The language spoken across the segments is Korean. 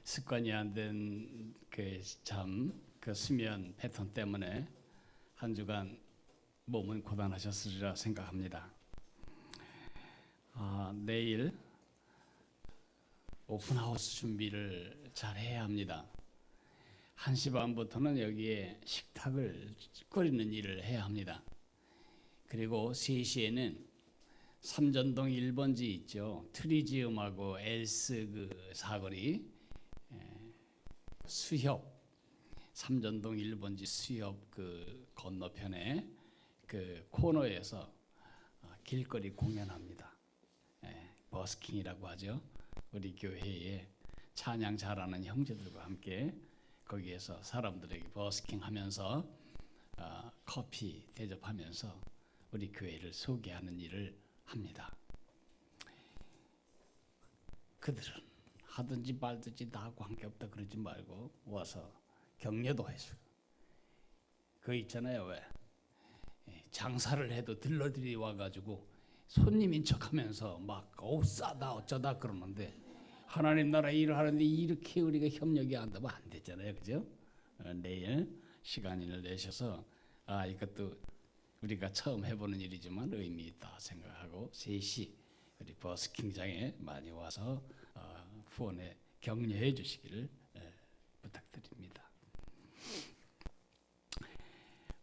습관이 안 된 그 수면 패턴 때문에 한 주간 몸은 고단하셨으리라 생각합니다. 내일 오픈하우스 준비를 잘 해야 합니다. 1시 반부터는 여기에 식탁을 끓이는 일을 해야 합니다. 그리고 3시에는 삼전동 1번지 있죠. 트리지움하고 엘스 그 사거리 수협, 삼전동 1번지 수협 그 건너편에 그 코너에서 길거리 공연합니다. 버스킹이라고 하죠. 우리 교회에 찬양 잘하는 형제들과 함께 거기에서 사람들에게 버스킹하면서 커피 대접하면서 우리 교회를 소개하는 일을 합니다. 그들은 하든지 말든지 나하고 관계없다 그러지 말고 와서 격려도 해주고, 그 있잖아요. 왜 장사를 해도 들러들이 와가지고 손님인 척하면서 막 싸다 어쩌다 그러는데, 하나님 나라 일을 하는데 이렇게 우리가 협력이 안 되면 안 되잖아요, 그죠? 내일 시간을 내셔서 이것도 우리가 처음 해보는 일이지만 의미 있다 생각하고 3시 우리 버스킹장에 많이 와서 후원에 격려해 주시기를 부탁드립니다.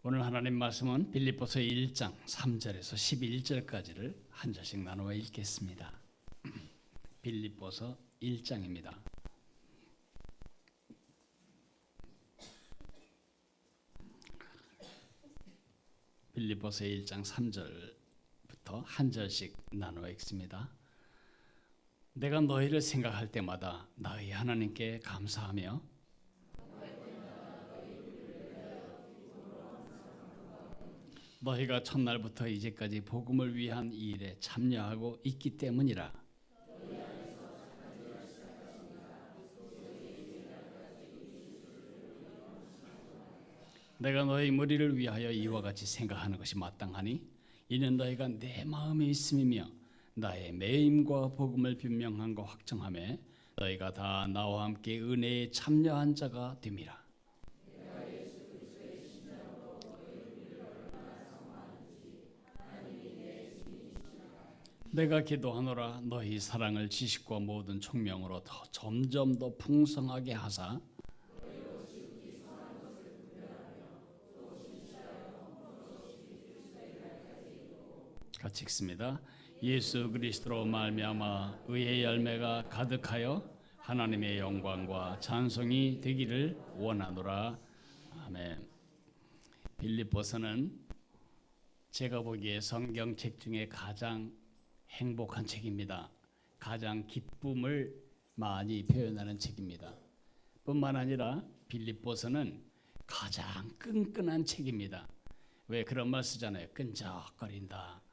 오늘 하나님 말씀은 빌립보서 1장 3절에서 11절까지를 한 절씩 나누어 읽겠습니다. 빌립보서 1장입니다. 빌립보서 1장 3절부터 한 절씩 나누어 읽습니다. 내가 너희를 생각할 때마다 나의 하나님께 감사하며 너희가 첫날부터 이제까지 복음을 위한 이 일에 참여하고 있기 때문이라. 내가 너희 무리를 위하여 이와 같이 생각하는 것이 마땅하니 이는 너희가 내 마음에 있음이며 나의 매임과 복음을 변명한 거 확정하며 너희가 다 나와 함께 은혜에 참여한 자가 됨이라. 내가 기도하노라. 너희 사랑을 지식과 모든 총명으로 더 점점 더 풍성하게 하사 같이 읽습니다. 예수 그리스도로 말미암아 의의 열매가 가득하여 하나님의 영광과 찬송이 되기를 원하노라. 아멘. 빌립보서는 제가 보기에 성경책 중에 가장 행복한 책입니다. 가장 기쁨을 많이 표현하는 책입니다. 뿐만 아니라 빌립보서는 가장 끈끈한 책입니다. 왜 그런 말 쓰잖아요. 끈적거린다.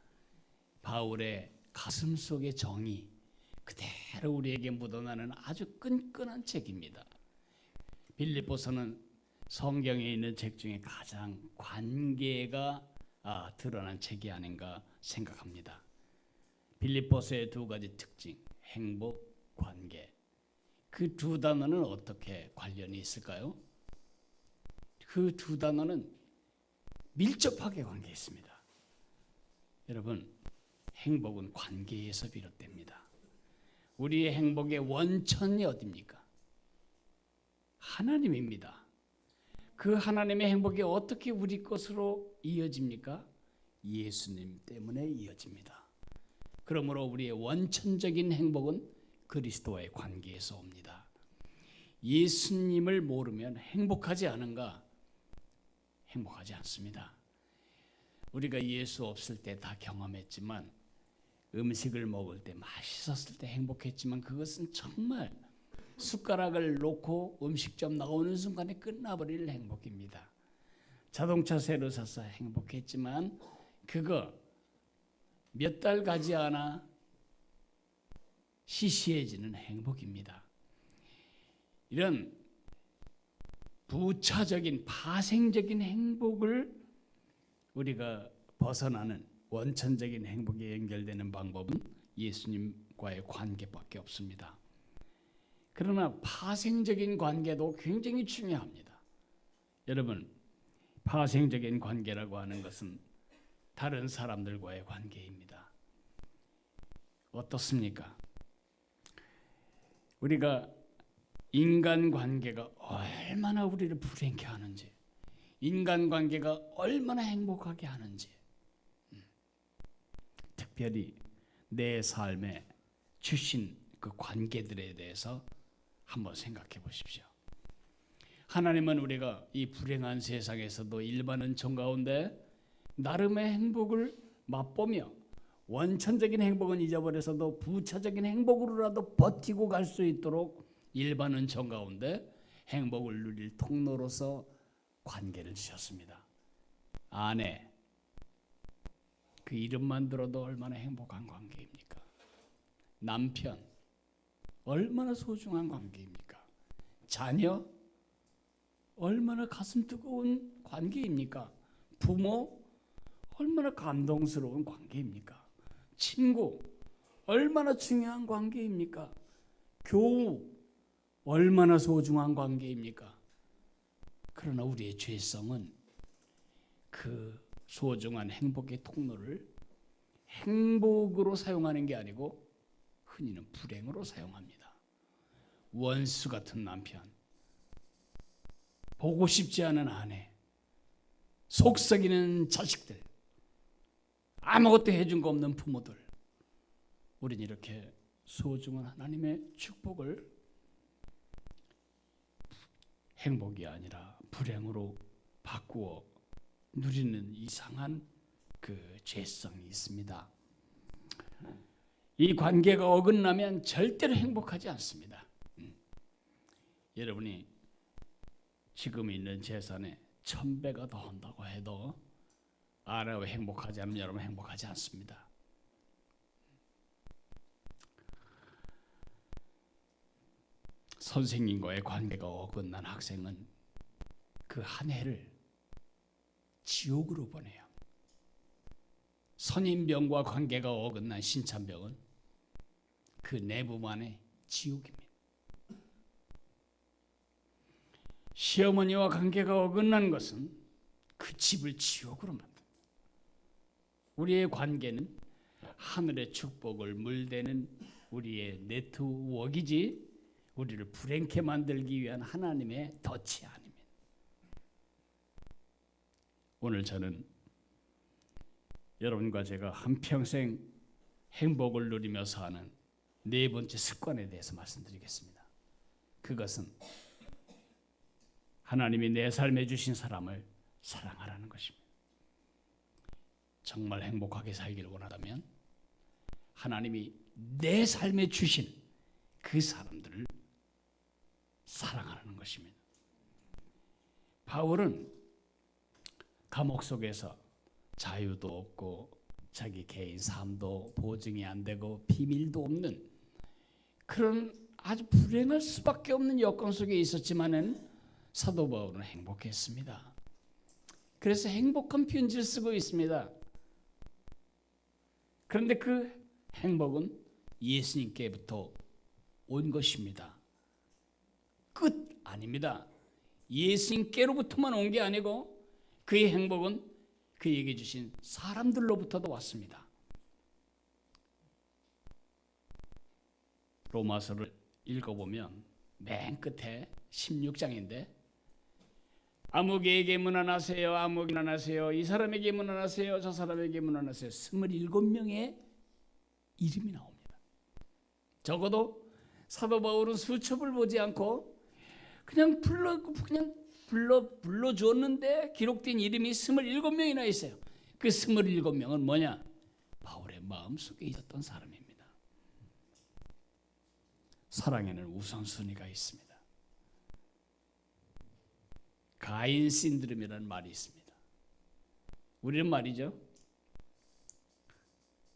바울의 가슴 속의 정이 그대로 우리에게 묻어나는 아주 끈끈한 책입니다. 빌립보서는 성경에 있는 책 중에 가장 관계가 드러난 책이 아닌가 생각합니다. 빌립보서의 두 가지 특징, 행복, 관계. 그 두 단어는 어떻게 관련이 있을까요? 그 두 단어는 밀접하게 관계 있습니다. 여러분, 행복은 관계에서 비롯됩니다. 우리의 행복의 원천이 어디입니까? 하나님입니다. 그 하나님의 행복이 어떻게 우리 것으로 이어집니까? 예수님 때문에 이어집니다. 그러므로 우리의 원천적인 행복은 그리스도와의 관계에서 옵니다. 예수님을 모르면 행복하지 않은가? 행복하지 않습니다. 우리가 예수 없을 때 다 경험했지만, 음식을 먹을 때 맛있었을 때 행복했지만 그것은 정말 숟가락을 놓고 음식점 나오는 순간에 끝나버릴 행복입니다. 자동차 새로 사서 행복했지만 그거 몇 달 가지 않아 시시해지는 행복입니다. 이런 부차적인 파생적인 행복을 우리가 벗어나는 원천적인 행복에 연결되는 방법은 예수님과의 관계밖에 없습니다. 그러나 파생적인 관계도 굉장히 중요합니다. 여러분, 파생적인 관계라고 하는 것은 다른 사람들과의 관계입니다. 어떻습니까? 우리가 인간관계가 얼마나 우리를 불행케 하는지, 인간관계가 얼마나 행복하게 하는지, 특별히 내 삶에 주신 그 관계들에 대해서 한번 생각해 보십시오. 하나님은 우리가 이 불행한 세상에서도 일반 은총 가운데 나름의 행복을 맛보며 원천적인 행복은 잊어버려서도 부차적인 행복으로라도 버티고 갈 수 있도록 일반 은총 가운데 행복을 누릴 통로로서 관계를 주셨습니다. 아내, 그 이름만 들어도 얼마나 행복한 관계입니까? 남편, 얼마나 소중한 관계입니까? 자녀, 얼마나 가슴 뜨거운 관계입니까? 부모, 얼마나 감동스러운 관계입니까? 친구, 얼마나 중요한 관계입니까? 교우, 얼마나 소중한 관계입니까? 그러나 우리의 죄성은 그 소중한 행복의 통로를 행복으로 사용하는 게 아니고 흔히는 불행으로 사용합니다. 원수 같은 남편, 보고 싶지 않은 아내, 속썩이는 자식들, 아무것도 해준 거 없는 부모들, 우린 이렇게 소중한 하나님의 축복을 행복이 아니라 불행으로 바꾸어 누리는 이상한 그 죄성이 있습니다. 이 관계가 어긋나면 절대로 행복하지 않습니다. 여러분이 지금 있는 재산에 1000배가 더 한다고 해도 아내와 행복하지 않으면 여러분 행복하지 않습니다. 선생님과의 관계가 어긋난 학생은 그 한 해를 지옥으로 보내요. 선임병과 관계가 어긋난 신참병은 그 내부만의 지옥입니다. 시어머니와 관계가 어긋난 것은 그 집을 지옥으로 만듭니다. 우리의 관계는 하늘의 축복을 물대는 우리의 네트워크이지 우리를 불행케 만들기 위한 하나님의 덫이 아닙니다. 오늘 저는 여러분과 제가 한평생 행복을 누리며 사는 네 번째 습관에 대해서 말씀드리겠습니다. 그것은 하나님이 내 삶에 주신 사람을 사랑하라는 것입니다. 정말 행복하게 살기를 원하다면 하나님이 내 삶에 주신 그 사람들을 사랑하라는 것입니다. 바울은 감옥 속에서 자유도 없고 자기 개인 삶도 보증이 안 되고 비밀도 없는 그런 아주 불행할 수밖에 없는 여건 속에 있었지만은 사도 바울은 행복했습니다. 그래서 행복한 편지를 쓰고 있습니다. 그런데 그 행복은 예수님께부터 온 것입니다. 끝 아닙니다. 예수님께로부터만 온 게 아니고 그의 행복은 그에게 주신 사람들로부터도 왔습니다. 로마서를 읽어보면 맨 끝에 16장인데 아무개에게 문안하세요. 아무에게 문안하세요. 이 사람에게 문안하세요. 저 사람에게 문안하세요. 27명의 이름이 나옵니다. 적어도 사도 바울은 수첩을 보지 않고 그냥 불러주었는데 기록된 이름이 27명이나 있어요. 그 27명은 뭐냐? 바울의 마음속에 있었던 사람입니다. 사랑에는 우선순위가 있습니다. 가인 신드롬이라는 말이 있습니다. 우리는 말이죠.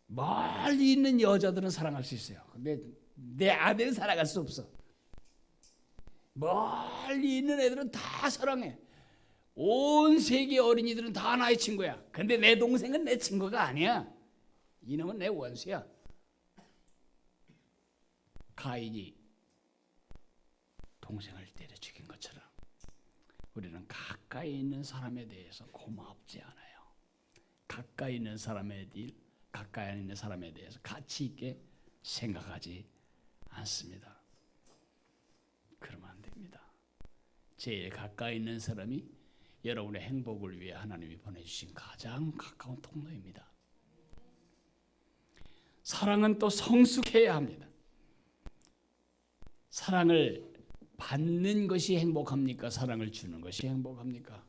멀리 있는 여자들은 사랑할 수 있어요. 근데 내 아내는 사랑할 수 없어. 멀리 있는 애들은 다 사랑해. 온 세계 어린이들은 다 나의 친구야. 근데 내 동생은 내 친구가 아니야. 이놈은 내 원수야. 가인이 동생을 때려 죽인 것처럼 우리는 가까이 있는 사람에 대해서 고맙지 않아요. 가까이 있는 사람에 대해서 가치 있게 생각하지 않습니다. 그러면 안 됩니다. 제일 가까이 있는 사람이 여러분의 행복을 위해 하나님이 보내주신 가장 가까운 통로입니다. 사랑은 또 성숙해야 합니다. 사랑을 받는 것이 행복합니까? 사랑을 주는 것이 행복합니까?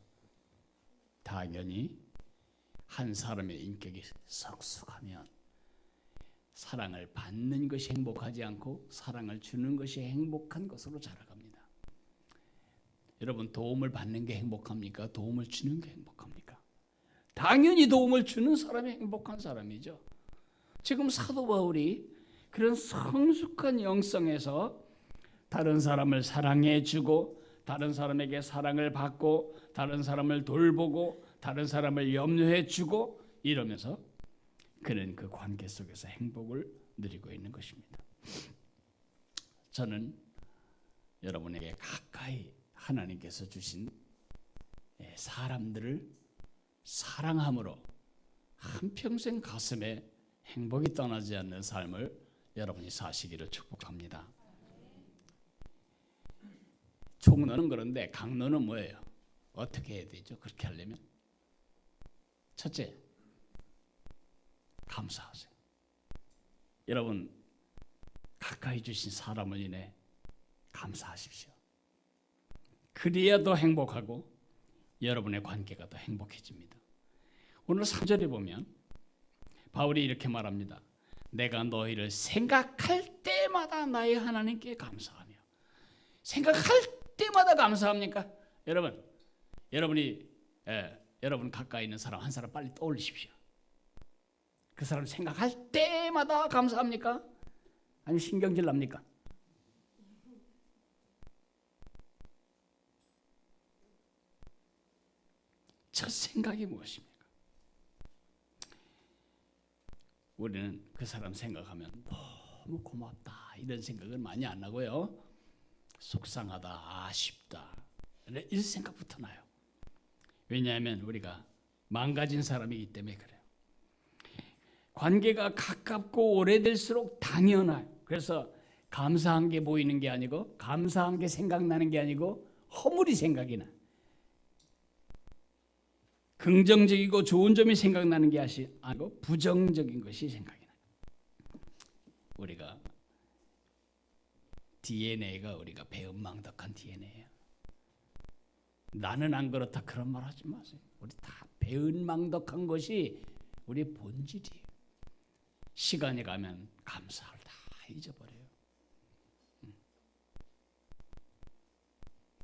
당연히 한 사람의 인격이 성숙하면 사랑을 받는 것이 행복하지 않고 사랑을 주는 것이 행복한 것으로 자라갑니다. 여러분, 도움을 받는 게 행복합니까? 도움을 주는 게 행복합니까? 당연히 도움을 주는 사람이 행복한 사람이죠. 지금 사도 바울이 그런 성숙한 영성에서 다른 사람을 사랑해주고 다른 사람에게 사랑을 받고 다른 사람을 돌보고 다른 사람을 염려해주고 이러면서 그는 그 관계 속에서 행복을 누리고 있는 것입니다. 저는 여러분에게 가까이 하나님께서 주신 사람들을 사랑함으로 한평생 가슴에 행복이 떠나지 않는 삶을 여러분이 사시기를 축복합니다. 총론은 그런데 강론은 뭐예요? 어떻게 해야 되죠? 그렇게 하려면 첫째, 감사하세요. 여러분, 가까이 주신 사람을 인해 감사하십시오. 그래야 더 행복하고 여러분의 관계가 더 행복해집니다. 오늘 3절에 보면 바울이 이렇게 말합니다. 내가 너희를 생각할 때마다 나의 하나님께 감사하며. 생각할 때마다 감사합니까? 여러분이 여러분 가까이 있는 사람 한 사람 빨리 떠올리십시오. 그 사람 생각할 때마다 감사합니까? 아니면 신경질 납니까? 첫 생각이 무엇입니까? 우리는 그 사람 생각하면 너무 고맙다 이런 생각은 많이 안 나고요. 속상하다, 아쉽다 이런 생각부터 나요. 왜냐하면 우리가 망가진 사람이기 때문에 그래요. 관계가 가깝고 오래될수록 당연해요. 그래서 감사한 게 보이는 게 아니고 감사한 게 생각나는 게 아니고 허물이 생각이 나. 긍정적이고 좋은 점이 생각나는 게 아니고 부정적인 것이 생각이 나요. 우리가 DNA가 우리가 배은망덕한 DNA예요. 나는 안 그렇다 그런 말 하지 마세요. 우리 다 배은망덕한 것이 우리의 본질이에요. 시간이 가면 감사를 다 잊어버려요.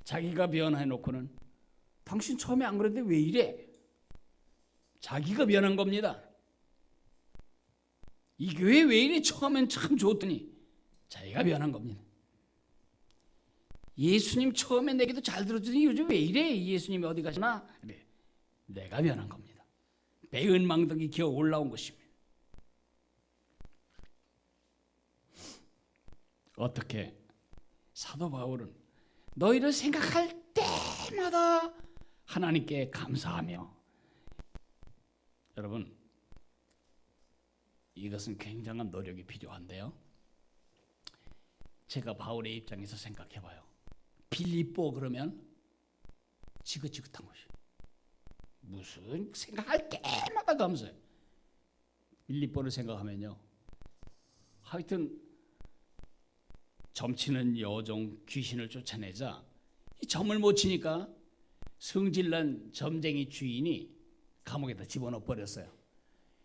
자기가 변해놓고는 당신 처음에 안 그랬는데 왜 이래? 자기가 변한 겁니다. 이 교회 왜 이래? 처음엔 참 좋더니 자기가 변한 겁니다. 예수님 처음에 내게도 잘 들어주더니 요즘 왜 이래? 예수님이 어디 가시나? 그래. 내가 변한 겁니다. 배은망덕이 기어 올라온 것입니다. 어떻게? 사도 바울은 너희를 생각할 때마다 하나님께 감사하며. 여러분, 이것은 굉장한 노력이 필요한데요. 제가 바울의 입장에서 생각해봐요. 빌립보 그러면 지긋지긋한 것이 무슨 생각할 때마다 감사해. 빌립보를 생각하면요, 하여튼 점치는 여종 귀신을 쫓아내자 이 점을 못 치니까 성질난 점쟁이 주인이 감옥에다 집어넣어 버렸어요.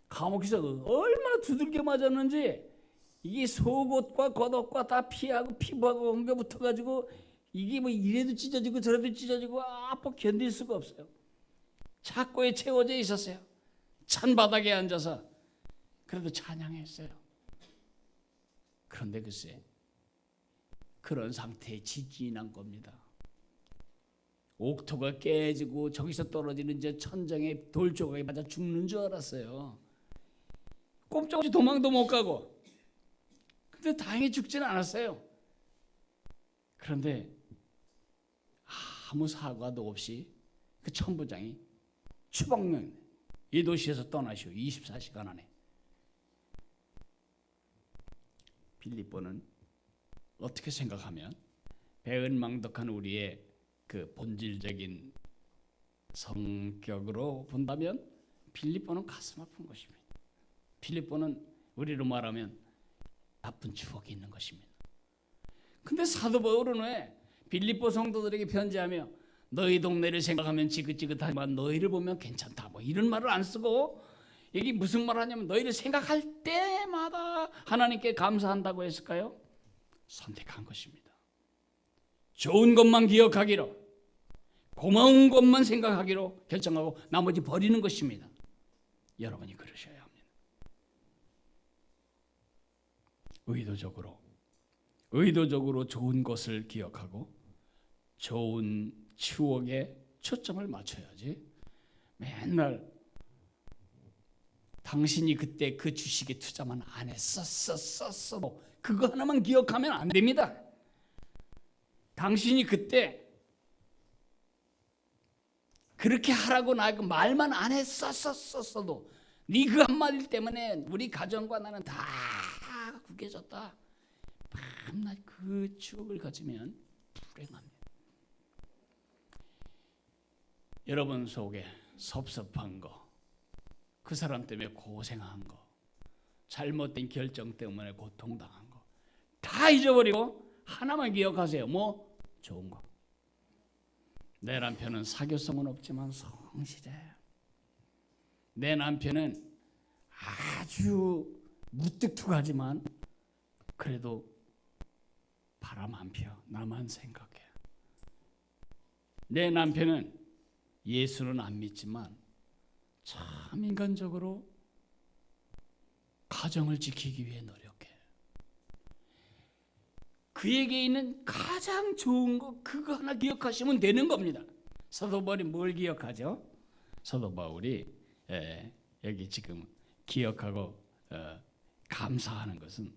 감옥에서 얼마나 두들겨 맞았는지 이게 속옷과 겉옷과 다 피하고 피부하고 엉겨 붙어가지고 이게 뭐 이래도 찢어지고 저래도 찢어지고 아파 견딜 수가 없어요. 착고에 채워져 있었어요. 찬 바닥에 앉아서. 그래도 찬양했어요. 그런데 글쎄 그런 상태에 지진이 난 겁니다. 옥토가 깨지고 저기서 떨어지는 저 천정에 돌조각에 맞아 죽는 줄 알았어요. 꼼짝없이 도망도 못 가고. 근데 다행히 죽지는 않았어요. 그런데 아무 사과도 없이 그 천부장이 추방령 이 도시에서 떠나시오. 24시간 안에. 빌립보는 어떻게 생각하면 배은망덕한 우리의 그 본질적인 성격으로 본다면 빌립보는 가슴 아픈 것입니다. 빌립보는 우리로 말하면 나쁜 추억이 있는 것입니다. 근데 사도 바울은 왜 빌립보 성도들에게 편지하며 너희 동네를 생각하면 지긋지긋하지만 너희를 보면 괜찮다 뭐 이런 말을 안 쓰고 여기 무슨 말 하냐면 너희를 생각할 때마다 하나님께 감사한다고 했을까요? 선택한 것입니다. 좋은 것만 기억하기로, 고마운 것만 생각하기로 결정하고 나머지 버리는 것입니다. 여러분이 그러셔야 합니다. 의도적으로 좋은 것을 기억하고 좋은 추억에 초점을 맞춰야지. 맨날 당신이 그때 그 주식에 투자만 안 했었어 뭐 그거 하나만 기억하면 안 됩니다. 당신이 그때 그렇게 하라고 나에게 말만 안 했었어도 네 그 한마디 때문에 우리 가정과 나는 다 구겨졌다. 밤낮 그 추억을 가지면 불행합니다. 여러분 속에 섭섭한 거, 그 사람 때문에 고생한 거, 잘못된 결정 때문에 고통당한 거 다 잊어버리고 하나만 기억하세요. 뭐? 좋은 거. 내 남편은 사교성은 없지만 성실해. 내 남편은 아주 무뚝뚝하지만 그래도 바람 안 펴. 나만 생각해. 내 남편은 예수는 안 믿지만 참 인간적으로 가정을 지키기 위해 노력해. 그에게 있는 가장 좋은 거 그거 하나 기억하시면 되는 겁니다. 사도 바울이 뭘 기억하죠? 사도 바울이 여기 지금 기억하고 감사하는 것은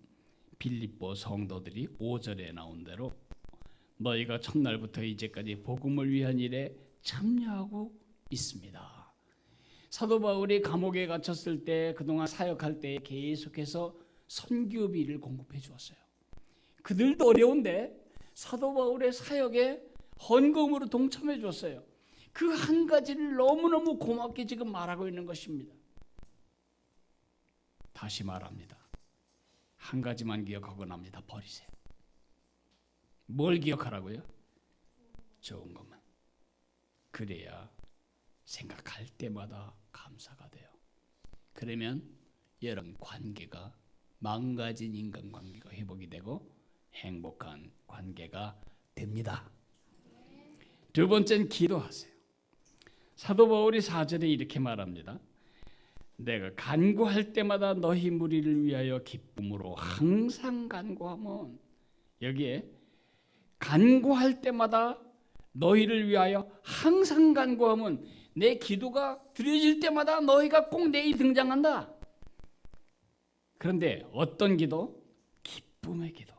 빌립보 성도들이 5절에 나온 대로 너희가 첫날부터 이제까지 복음을 위한 일에 참여하고 있습니다. 사도 바울이 감옥에 갇혔을 때 그동안 사역할 때 계속해서 선교비를 공급해 주었어요. 그들도 어려운데 사도 바울의 사역에 헌금으로 동참해 줬어요. 그 한 가지를 너무너무 고맙게 지금 말하고 있는 것입니다. 다시 말합니다. 한 가지만 기억하고 납니다. 버리세요. 뭘 기억하라고요? 좋은 것만. 그래야 생각할 때마다 감사가 돼요. 그러면 여러분 관계가 망가진 인간관계가 회복이 되고 행복한 관계가 됩니다. 두 번째는 기도하세요. 사도 바울이 4절에 이렇게 말합니다. 내가 간구할 때마다 너희 무리를 위하여 기쁨으로 항상 간구하면, 여기에 간구할 때마다 너희를 위하여 항상 간구하면 내 기도가 드려질 때마다 너희가 꼭 내일 등장한다. 그런데 어떤 기도? 기쁨의 기도.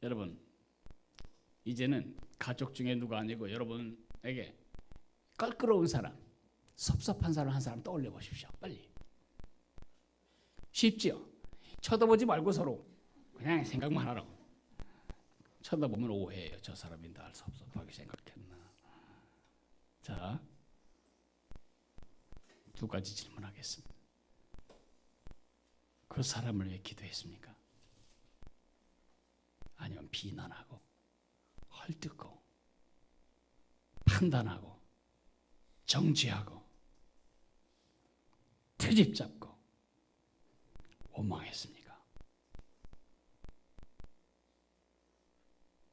여러분 이제는 가족 중에 누가 아니고 여러분에게 껄끄러운 사람, 섭섭한 사람 한 사람 떠올려 보십시오. 빨리. 쉽지요? 쳐다보지 말고 서로 그냥 생각만 하라고. 쳐다보면 오해해요. 저 사람이 날 섭섭하게 생각했나. 자, 두 가지 질문하겠습니다. 그 사람을 왜 기도했습니까? 아니면 비난하고 헐뜯고 판단하고 정죄하고 트집 잡고 원망했습니까?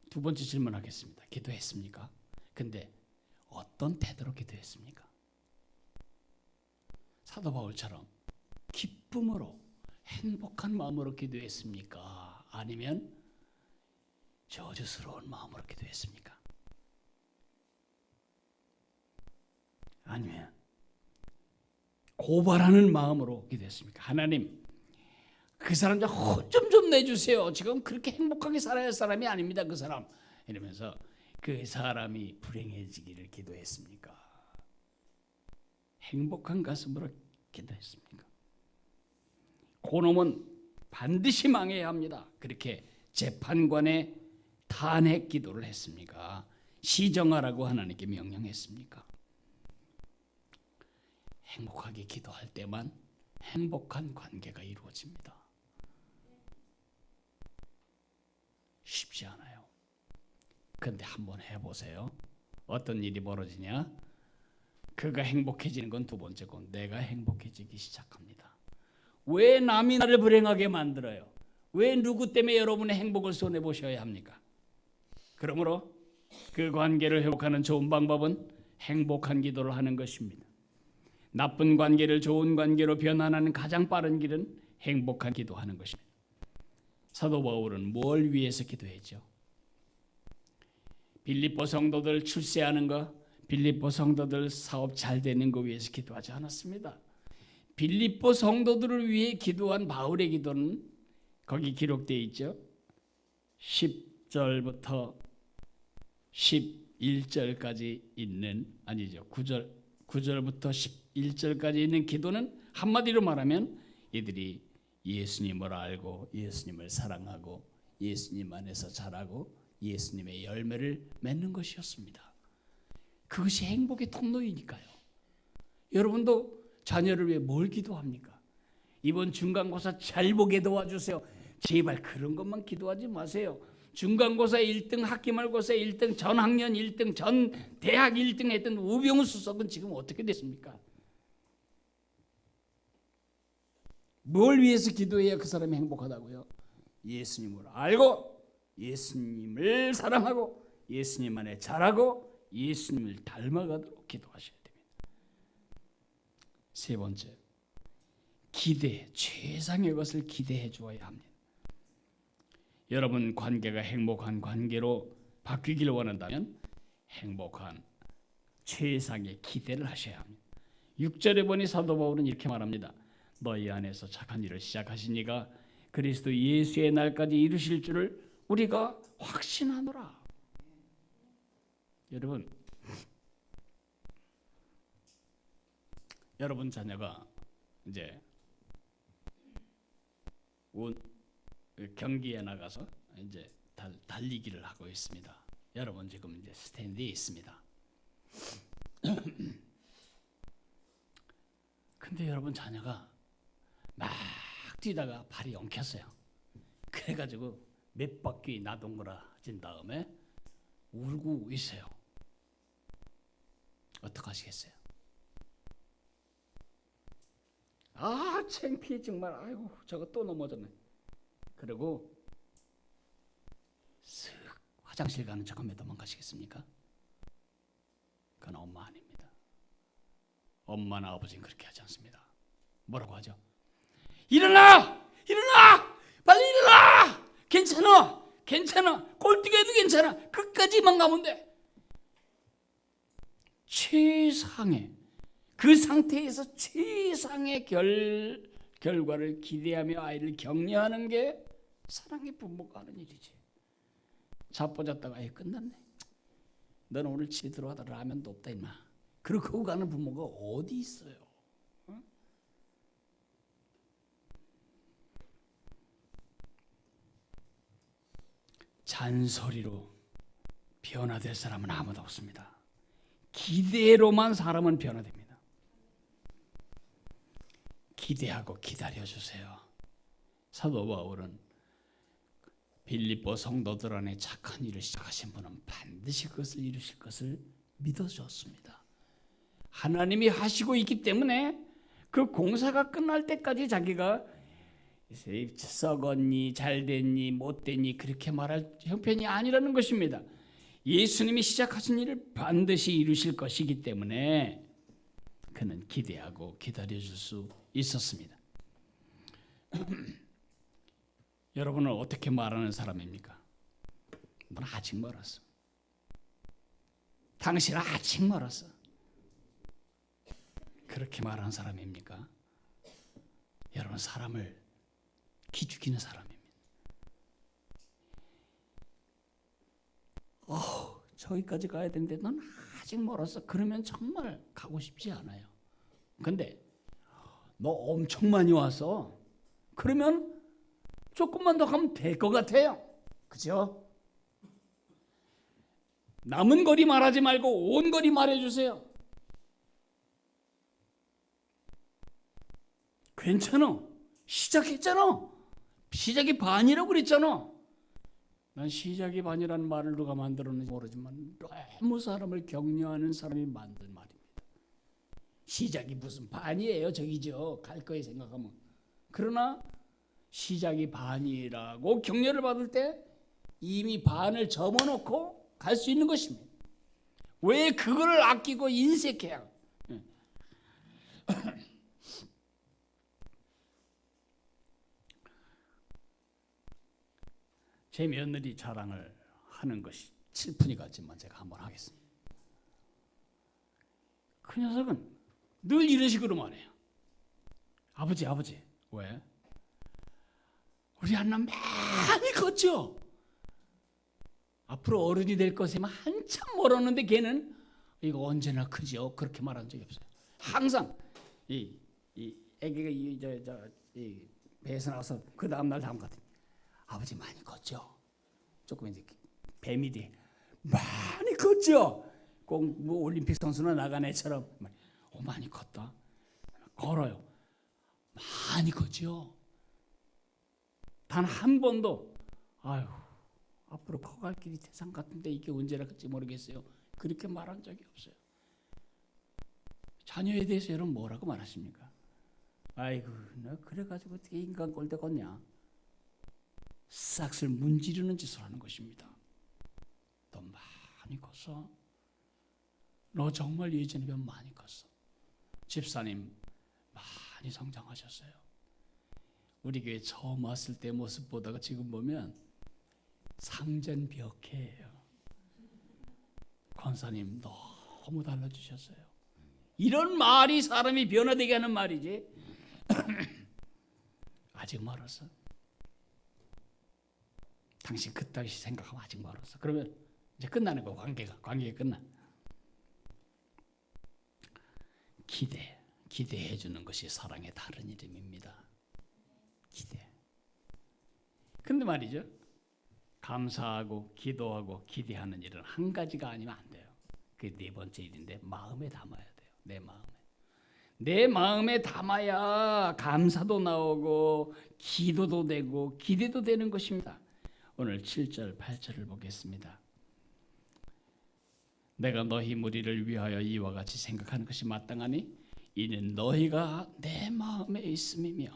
두 번째 질문하겠습니다. 기도했습니까? 근데 어떤 태도로 기도했습니까? 사도 바울처럼 기쁨으로 행복한 마음으로 기도했습니까? 아니면 저주스러운 마음으로 기도했습니까? 아니면 고발하는 마음으로 기도했습니까? 하나님, 그 사람 좀 내주세요. 지금 그렇게 행복하게 살아야 할 사람이 아닙니다. 그 사람. 이러면서 그 사람이 불행해지기를 기도했습니까? 행복한 가슴으로 기도했습니까? 그놈은 반드시 망해야 합니다. 그렇게 재판관의 탄핵 기도를 했습니까? 시정하라고 하나님께 명령했습니까? 행복하게 기도할 때만 행복한 관계가 이루어집니다. 쉽지 않아요. 그런데 한번 해보세요. 어떤 일이 벌어지냐? 그가 행복해지는 건 두 번째고 내가 행복해지기 시작합니다. 왜 남이 나를 불행하게 만들어요? 왜 누구 때문에 여러분의 행복을 손해보셔야 합니까? 그러므로 그 관계를 회복하는 좋은 방법은 행복한 기도를 하는 것입니다. 나쁜 관계를 좋은 관계로 변환하는 가장 빠른 길은 행복한 기도하는 것입니다. 사도 바울은 뭘 위해서 기도했죠? 빌립보 성도들 출세하는 거, 빌립보 성도들 사업 잘 되는 거 위해서 기도하지 않았습니다. 빌립보 성도들을 위해 기도한 바울의 기도는 거기 기록되어 있죠. 10절부터 11절까지 있는, 아니죠, 9절부터 11절까지 있는 기도는 한마디로 말하면 이들이 예수님을 알고 예수님을 사랑하고 예수님 안에서 자라고 예수님의 열매를 맺는 것이었습니다. 그것이 행복의 통로이니까요. 여러분도 자녀를 위해 뭘 기도합니까? 이번 중간고사 잘 보게 도와주세요. 제발 그런 것만 기도하지 마세요. 중간고사 1등, 학기말고사 1등, 전 학년 1등, 전 대학 1등 했던 우병우 수석은 지금 어떻게 됐습니까? 뭘 위해서 기도해야 그 사람이 행복하다고요? 예수님을 알고 예수님을 사랑하고 예수님 안에 자라고 예수님을 닮아가도록 기도하셔야 됩니다. 세 번째, 기대, 최상의 것을 기대해 주어야 합니다. 여러분 관계가 행복한 관계로 바뀌기를 원한다면 행복한 최상의 기대를 하셔야 합니다. 6절에 보니 사도 바울은 이렇게 말합니다. 너희 안에서 착한 일을 시작하신 이가 그리스도 예수의 날까지 이루실 줄을 우리가 확신하노라. 여러분 자녀가 이제 경기에 나가서 이제 달리기를 하고 있습니다. 여러분 지금 이제 스탠드에 있습니다. 근데 여러분 자녀가 막 뛰다가 발이 엉켰어요. 그래가지고 몇 바퀴 나동그라진 다음에 울고 있어요. 어떡하시겠어요? 아 창피해 정말. 아이고 저거 또 넘어졌네. 그리고 슥 화장실 가는 척하면 도망가시겠습니까? 그건 엄마 아닙니다. 엄마나 아버지는 그렇게 하지 않습니다. 뭐라고 하죠? 일어나! 일어나! 빨리 일어나! 괜찮아! 괜찮아! 꼴뚜기해도 괜찮아! 끝까지만 가면 돼! 최상의 그 상태에서 최상의 결과를 기대하며 아이를 격려하는 게 사랑의 부모가 하는 일이지. 자빠졌다가 아이 끝났네. 너는 오늘 집에 들어와도 라면도 없다 임마. 그러고 가는 부모가 어디 있어요? 어? 잔소리로 변화될 사람은 아무도 없습니다. 기대로만 사람은 변화됩니다. 기대하고 기다려주세요. 사도 바울은 빌립보 성도들 안에 착한 일을 시작하신 분은 반드시 그것을 이루실 것을 믿어줬습니다. 하나님이 하시고 있기 때문에 그 공사가 끝날 때까지 자기가 썩었니 잘됐니 못됐니 그렇게 말할 형편이 아니라는 것입니다. 예수님이 시작하신 일을 반드시 이루실 것이기 때문에 그는 기대하고 기다려줄 수 있었습니다. 여러분은 어떻게 말하는 사람입니까? 넌 아직 멀었어. 당신은 아직 멀었어. 그렇게 말하는 사람입니까? 여러분 사람을 기죽이는 사람입니다. 저기까지 가야 되는데 넌 아직 멀었어. 그러면 정말 가고 싶지 않아요. 근데 너 엄청 많이 왔어. 그러면 조금만 더 가면 될 것 같아요. 그죠? 남은 거리 말하지 말고 온 거리 말해주세요. 괜찮아. 시작했잖아. 시작이 반이라고 그랬잖아. 난 시작이 반이라는 말을 누가 만들었는지 모르지만 너무 사람을 격려하는 사람이 만든 말입니다. 시작이 무슨 반이에요. 저기죠. 갈 거에 생각하면. 그러나 시작이 반이라고 격려를 받을 때 이미 반을 접어놓고 갈 수 있는 것입니다. 왜 그걸 아끼고 인색해요? 제 며느리 자랑을 하는 것이 칠푼이 같지만 제가 한번 하겠습니다. 그 녀석은 늘 이런 식으로 말해요. 아버지 왜? 우리 한나 많이 컸죠? 앞으로 어른이 될 것에만 한참 멀었는데 걔는 이거 언제나 크죠? 그렇게 말한 적이 없어요. 항상 이 애기가 이 배에서 나와서 그 다음날 다음 같은 아버지 많이 컸죠? 조금 이제 뱀이 돼 많이 컸죠? 꼭 뭐 올림픽 선수나 나간 애처럼 많이 컸다. 걸어요. 많이 컸죠? 단 한 번도 아유 앞으로 커갈 길이 태산 같은데 이게 언제나 갈지 모르겠어요. 그렇게 말한 적이 없어요. 자녀에 대해서 여러분 뭐라고 말하십니까? 아이고 너 그래가지고 어떻게 인간 꼴대 걷냐? 싹을 문지르는 짓을 하는 것입니다. 너 많이 컸어. 너 정말 예전에 비하면 많이 컸어. 집사님 많이 성장하셨어요. 우리 교회 처음 왔을 때 모습 보다가 지금 보면 상전벽해예요. 권사님 너무 달라지셨어요. 이런 말이 사람이 변화되게 하는 말이지. 아직 멀었어. 당신 그따위 생각하면 아직 멀었어. 그러면 이제 끝나는 거 관계가 끝나. 기대해 주는 것이 사랑의 다른 이름입니다. 기대. 근데 말이죠. 감사하고 기도하고 기대하는 일은 한 가지가 아니면 안 돼요. 그게 네 번째 일인데 마음에 담아야 돼요. 내 마음에 담아야 감사도 나오고 기도도 되고 기대도 되는 것입니다. 오늘 7절 8절을 보겠습니다. 내가 너희 무리를 위하여 이와 같이 생각하는 것이 마땅하니 이는 너희가 내 마음에 있음이며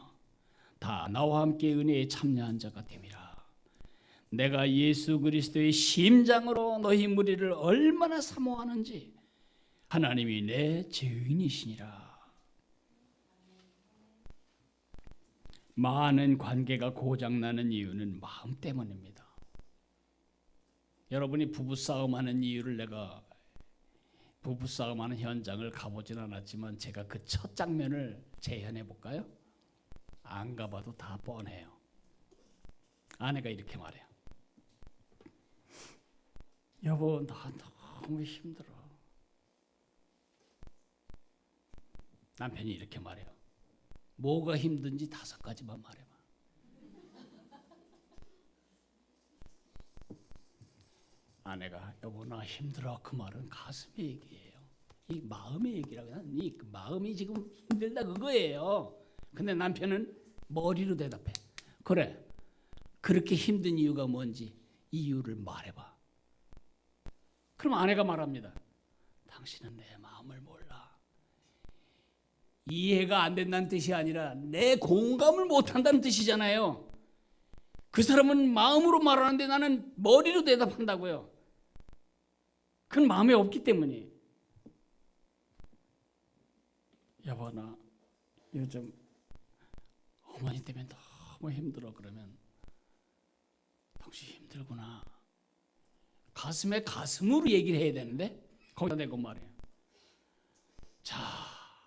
다 나와 함께 은혜에 참여한 자가 됨이라. 내가 예수 그리스도의 심장으로 너희 무리를 얼마나 사모하는지 하나님이 내 죄인이시니라. 많은 관계가 고장나는 이유는 마음 때문입니다. 여러분이 부부싸움하는 이유를 내가 부부싸움하는 현장을 가보진 않았지만 제가 그 첫 장면을 재현해 볼까요? 안 가봐도 다 뻔해요. 아내가 이렇게 말해요. 여보 나 너무 힘들어. 남편이 이렇게 말해요. 뭐가 힘든지 5가지만 말해봐. 아내가 여보 나 힘들어. 그 말은 가슴의 얘기예요. 이 마음의 얘기라고 하는 이 마음이 지금 힘들다 그거예요. 근데 남편은 머리로 대답해. 그래 그렇게 힘든 이유가 뭔지 이유를 말해봐. 그럼 아내가 말합니다. 당신은 내 마음을 몰라. 이해가 안 된다는 뜻이 아니라 내 공감을 못한다는 뜻이잖아요. 그 사람은 마음으로 말하는데 나는 머리로 대답한다고요. 그건 마음에 없기 때문이에요. 여보 나 요즘 어머니 때문에 너무 힘들어. 그러면 당신 힘들구나. 가슴에 가슴으로 얘기를 해야 되는데 거기다 대고 말이에요. 자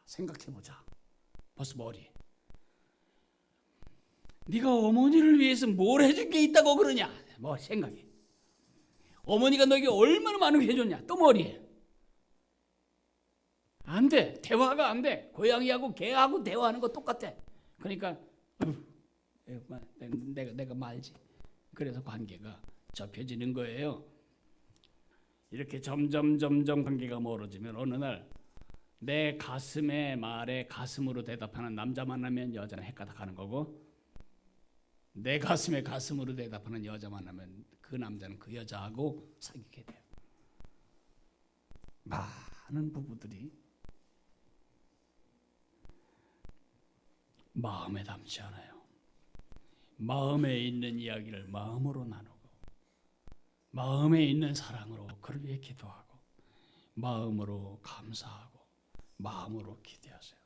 생각해보자. 벌써 머리. 네가 어머니를 위해서 뭘 해줄 게 있다고 그러냐? 뭐 생각해. 어머니가 너에게 얼마나 많은 거 해줬냐? 또 머리에. 안 돼. 대화가 안 돼. 고양이하고 개하고 대화하는 거 똑같아. 그러니까 내가 말지. 그래서 관계가 좁혀지는 거예요. 이렇게 점점 관계가 멀어지면 어느 날 내 가슴의 말에 가슴으로 대답하는 남자 만나면 여자는 헷가닥하는 거고, 내 가슴에 가슴으로 대답하는 여자 만나면 그 남자는 그 여자하고 사귀게 돼요. 많은 부부들이 마음에 담지 않아요. 마음에 있는 이야기를 마음으로 나누고, 마음에 있는 사랑으로 그를 위해 기도하고, 마음으로 감사하고, 마음으로 기대하세요.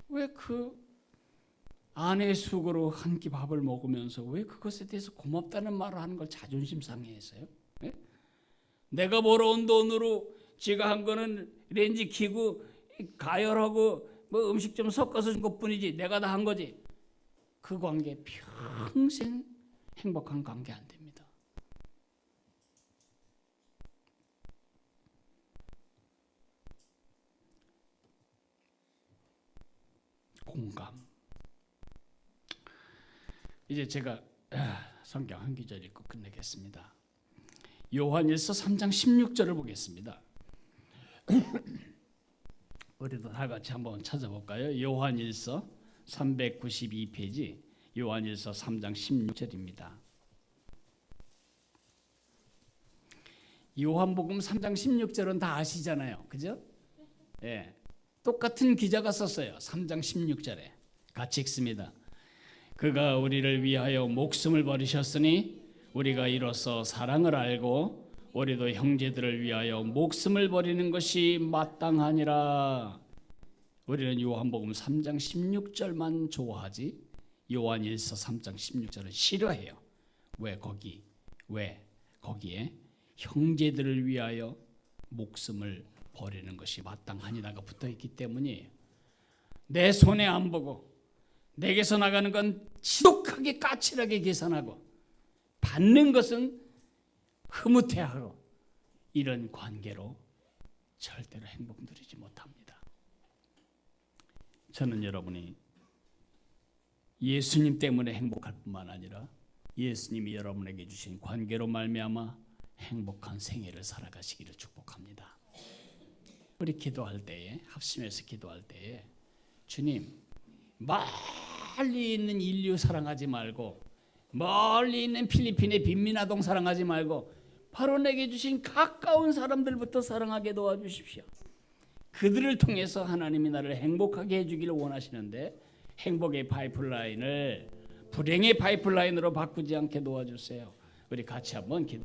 왜 그 아내 숙으로 한 끼 밥을 먹으면서 왜 그것에 대해서 고맙다는 말을 하는 걸 자존심 상해했어요? 네? 내가 벌어온 돈으로 지가 한 거는 렌즈 키고 가열하고 뭐 음식 좀 섞어서 준 것뿐이지 내가 다 한 거지. 그 관계 평생 행복한 관계 안 됩니다. 공감. 이제 제가 성경 한 구절 읽고 끝내겠습니다. 요한일서 3장 16절을 보겠습니다. 우리도 다 같이 한번 찾아볼까요? 요한일서 392페이지 요한일서 3장 16절입니다. 요한복음 3장 16절은 다 아시잖아요. 그죠? 예. 똑같은 기자가 썼어요. 3장 16절에 같이 읽습니다. 그가 우리를 위하여 목숨을 버리셨으니 우리가 이로써 사랑을 알고 우리도 형제들을 위하여 목숨을 버리는 것이 마땅하니라. 우리는 요한복음 3장 16절만 좋아하지 요한일서 3장 16절은 싫어해요. 왜 거기에 형제들을 위하여 목숨을 버리는 것이 마땅하니라가 붙어있기 때문이에요. 내 손에 안 보고 내게서 나가는 건 지독하게 까칠하게 계산하고 받는 것은 흐뭇해하고 이런 관계로 절대로 행복 누리지 못합니다. 저는 여러분이 예수님 때문에 행복할 뿐만 아니라 예수님이 여러분에게 주신 관계로 말미암아 행복한 생애를 살아가시기를 축복합니다. 우리 기도할 때에 합심해서 기도할 때에 주님 멀리 있는 인류 사랑하지 말고 멀리 있는 필리핀의 빈민아동 사랑하지 말고 바로 내게 주신 가까운 사람들부터 사랑하게 도와주십시오. 그들을 통해서 하나님이 나를 행복하게 해주기를 원하시는데 행복의 파이프라인을 불행의 파이프라인으로 바꾸지 않게 도와주세요. 우리 같이 한번 기도